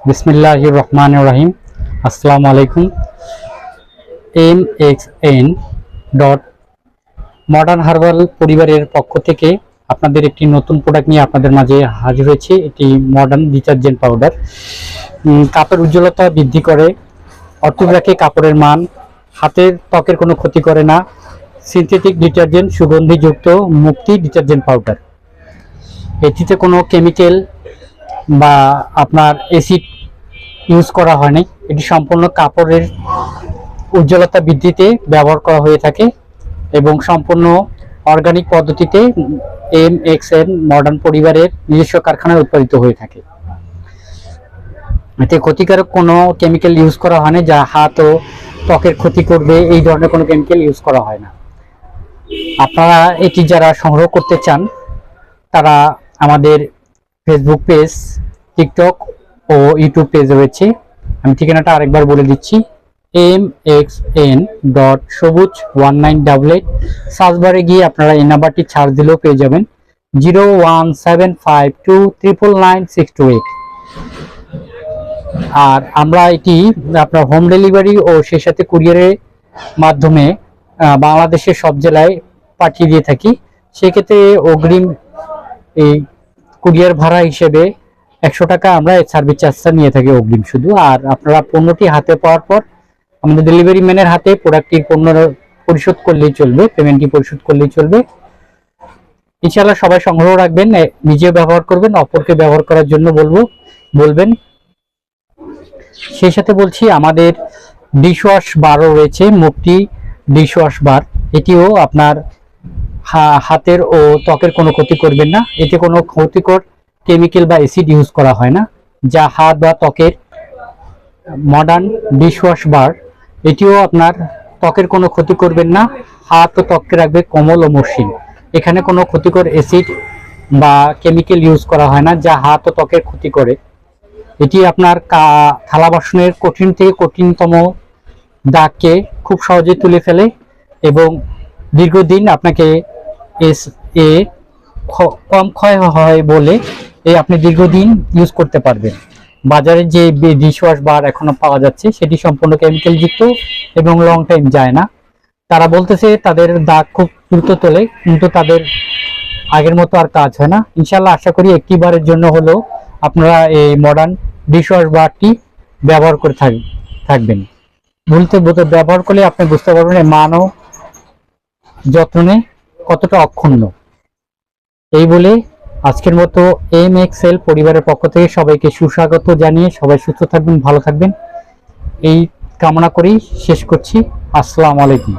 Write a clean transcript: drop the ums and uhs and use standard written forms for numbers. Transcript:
বিসমিল্লাহির রহমানির রহিম। আসসালামু আলাইকুম। MXN ডট মডার্ন হার্বাল পরিবারের পক্ষ থেকে আপনাদের একটি নতুন প্রোডাক্ট নিয়ে আপনাদের মাঝে হাজির হয়েছে। এটি মডার্ন ডিটারজেন্ট পাউডার। কাপড়ের উজ্জ্বলতা বৃদ্ধি করে, অটুট রাখে কাপড়ের মান, হাতের ত্বকের কোনো ক্ষতি করে না। সিনথেটিক ডিটারজেন্ট, সুগন্ধিযুক্ত মুক্তি ডিটারজেন্ট পাউডার। এটিতে কোনো কেমিক্যাল বা আপনার অ্যাসিড ইউজ করা হয়নি। এটি সম্পূর্ণ কাপড়ের উজ্জ্বলতা বৃদ্ধিতে ব্যবহার করা হয়ে থাকে এবং সম্পূর্ণ অর্গানিক পদ্ধতিতে MXN মডার্ন পরিবারের নিজস্ব কারখানায় উৎপাদিত হয়ে থাকে। এতে ক্ষতিকারক কোনো কেমিক্যাল ইউজ করা হয় না, যা হাত ও ত্বকের ক্ষতি করবে, এই ধরনের কোনো কেমিক্যাল ইউজ করা হয় না। আপনারা এটি যারা সংগ্রহ করতে চান তারা আমাদের ফেসবুক পেজ, টিকটক ও ইউটিউব পেজ রয়েছে। আমি ঠিকানাটা আরেকবার বলে দিচ্ছি, MXN ডট সবুজ 1988। সার্চ বারে গিয়ে আপনারা এই নাম্বারটি সার্চ দিলেও পেয়ে যাবেন, 01752999628। আর আমরা এটি আপনার হোম ডেলিভারি ও সেই সাথে কুরিয়ারের মাধ্যমে বাংলাদেশের সব জেলায় পাঠিয়ে দিয়ে থাকি। সেক্ষেত্রে অগ্রিম এই কুরিয়ার ভাড়া হিসেবে 100 টাকা আমরা সার্ভিস চার্জটা নিয়ে থাকি অগ্রিম শুধু। আর আপনারা পণ্যটি হাতে পাওয়ার পর আমাদের ডেলিভারি ম্যানের হাতে প্রোডাক্টটি পণ্য পরিশোধ করলেই চলবে, পেমেন্টটি পরিশোধ করলেই চলবে। ইনশাআল্লাহ সবাই সংগ্রহ রাখবেন, নিজে ব্যবহার করবেন, অপরকে ব্যবহার করার জন্য বলবেন। সেই সাথে বলছি, আমাদের ডিশওয়াশ বারও রয়েছে, মুক্তি ডিশওয়াশ বার। এটিও আপনার হাতের ও ত্বকের কোনো ক্ষতি করবেন না। এতে কোনো ক্ষতিকর কেমিক্যাল বা অ্যাসিড ইউজ করা হয় না, যা হাত বা ত্বকের মডার্ন ডিশওয়াশ বার। এটিও আপনার ত্বকের কোনো ক্ষতি করবেন না, হাত ও ত্বককে রাখবে কোমল ও মসৃণ। এখানে কোনো ক্ষতিকর অ্যাসিড বা কেমিক্যাল ইউজ করা হয় না, যা হাত ও ত্বকের ক্ষতি করে। এটি আপনার থালা বাসনের কঠিন থেকে কঠিনতম দাগকে খুব সহজে তুলে ফেলে এবং দীর্ঘদিন আপনাকে কম ক্ষয় হয় বলে আপনি দীর্ঘদিন ইউজ করতে পারবেন। বাজারে যে ডিশওয়াশ বার এখনো পাওয়া যাচ্ছে সেটি সম্পূর্ণ কেমিক্যাল যুক্ত এবং লং টাইম যায় না। তারা বলতেছে তাদের দাগ খুব দ্রুত তোলে, কিন্তু তাদের আগের মতো আর কাজ হয় না। ইনশাল্লাহ আশা করি একটি বারের জন্য হলেও আপনারা এই মডার্ন ডিশওয়াশ বারটি ব্যবহার করে থাকবেন। ব্যবহার করলে আপনি বুঝতে পারবেন এই মান ও যত্নে কতটা অক্ষুণ্ণ। এই বলে আজকের মতো MXL পরিবারের পক্ষ থেকে সবাইকে সুস্বাগত জানিয়ে সবাই সুস্থ থাকবেন, ভালো থাকবেন এই কামনা করেই শেষ করছি। আসসালামু আলাইকুম।